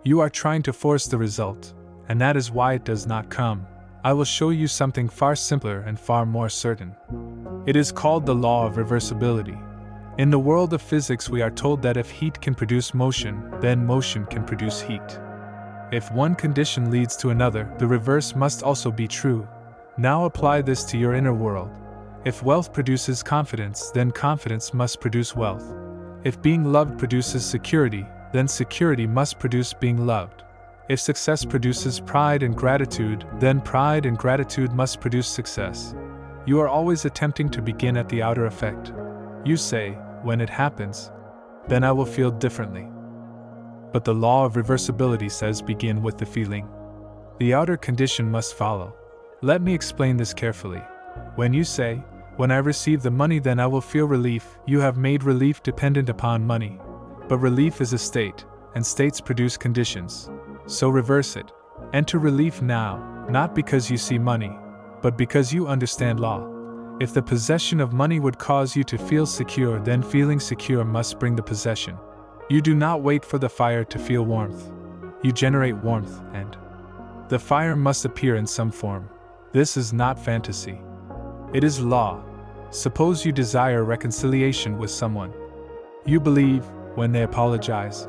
You are trying to force the result, and that is why it does not come. I will show you something far simpler and far more certain. It is called the law of reversibility. In the world of physics, we are told that if heat can produce motion, then motion can produce heat. If one condition leads to another, the reverse must also be true. Now apply this to your inner world. If wealth produces confidence, then confidence must produce wealth. If being loved produces security, then security must produce being loved. If success produces pride and gratitude, then pride and gratitude must produce success. You are always attempting to begin at the outer effect. You say, when it happens, then I will feel differently. But the law of reversibility says begin with the feeling. The outer condition must follow. Let me explain this carefully. When you say, when I receive the money then I will feel relief, you have made relief dependent upon money. But relief is a state, and states produce conditions. So reverse it. Enter relief now, not because you see money, but because you understand law. If the possession of money would cause you to feel secure, then feeling secure must bring the possession. You do not wait for the fire to feel warmth. You generate warmth, and the fire must appear in some form. This is not fantasy. It is law. Suppose you desire reconciliation with someone. You believe, when they apologize,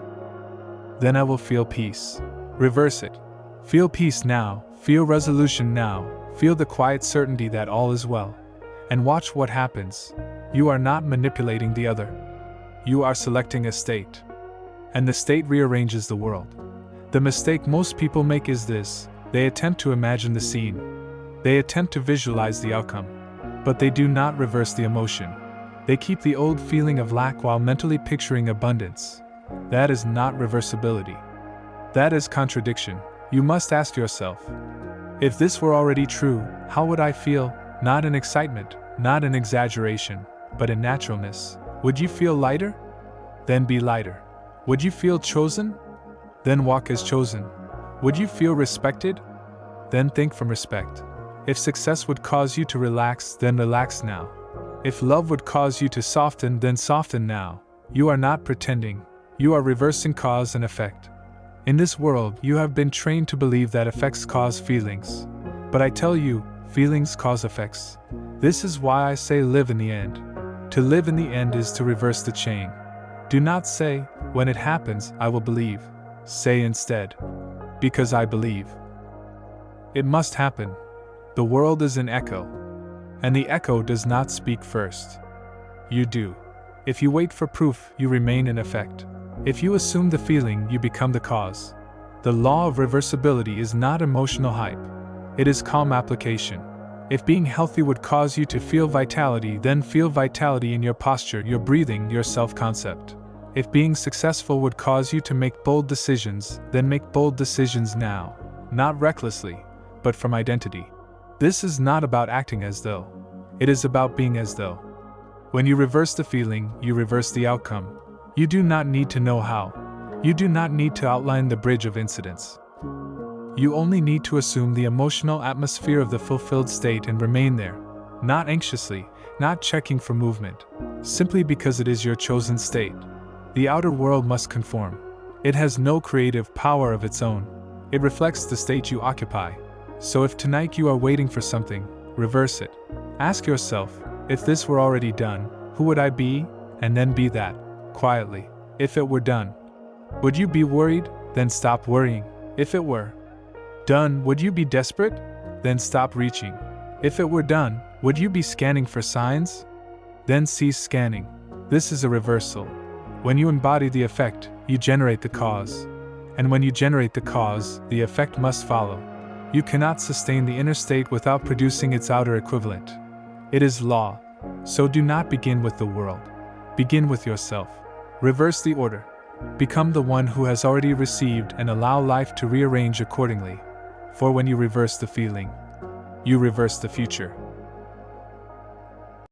then I will feel peace. Reverse it. Feel peace now, feel resolution now, feel the quiet certainty that all is well. And watch what happens. You are not manipulating the other. You are selecting a state. And the state rearranges the world. The mistake most people make is this: they attempt to imagine the scene. They attempt to visualize the outcome. But they do not reverse the emotion. They keep the old feeling of lack while mentally picturing abundance. That is not reversibility. That is contradiction. You must ask yourself, if this were already true, how would I feel? Not in excitement, not in exaggeration, but in naturalness. Would you feel lighter? Then be lighter. Would you feel chosen? Then walk as chosen. Would you feel respected? Then think from respect. If success would cause you to relax, then relax now. If love would cause you to soften, then soften now. You are not pretending. You are reversing cause and effect. In this world, you have been trained to believe that effects cause feelings. But I tell you, feelings cause effects. This is why I say live in the end. To live in the end is to reverse the chain. Do not say, when it happens, I will believe. Say instead, because I believe. It must happen. The world is an echo. And the echo does not speak first. You do. If you wait for proof, you remain in effect. If you assume the feeling, you become the cause. The law of reversibility is not emotional hype. It is calm application. If being healthy would cause you to feel vitality, then feel vitality in your posture, your breathing, your self-concept. If being successful would cause you to make bold decisions, then make bold decisions now. Not recklessly, but from identity. This is not about acting as though. It is about being as though. When you reverse the feeling, you reverse the outcome. You do not need to know how. You do not need to outline the bridge of incidents. You only need to assume the emotional atmosphere of the fulfilled state and remain there, not anxiously, not checking for movement, simply because it is your chosen state. The outer world must conform. It has no creative power of its own. It reflects the state you occupy. So if tonight you are waiting for something, reverse it. Ask yourself, if this were already done, who would I be? And then be that, quietly. If it were done, would you be worried? Then stop worrying. If it were done, would you be desperate? Then stop reaching. If it were done, would you be scanning for signs? Then cease scanning. This is a reversal. When you embody the effect, you generate the cause. And when you generate the cause, the effect must follow. You cannot sustain the inner state without producing its outer equivalent. It is law. So do not begin with the world. Begin with yourself. Reverse the order. Become the one who has already received and allow life to rearrange accordingly. For when you reverse the feeling, you reverse the future.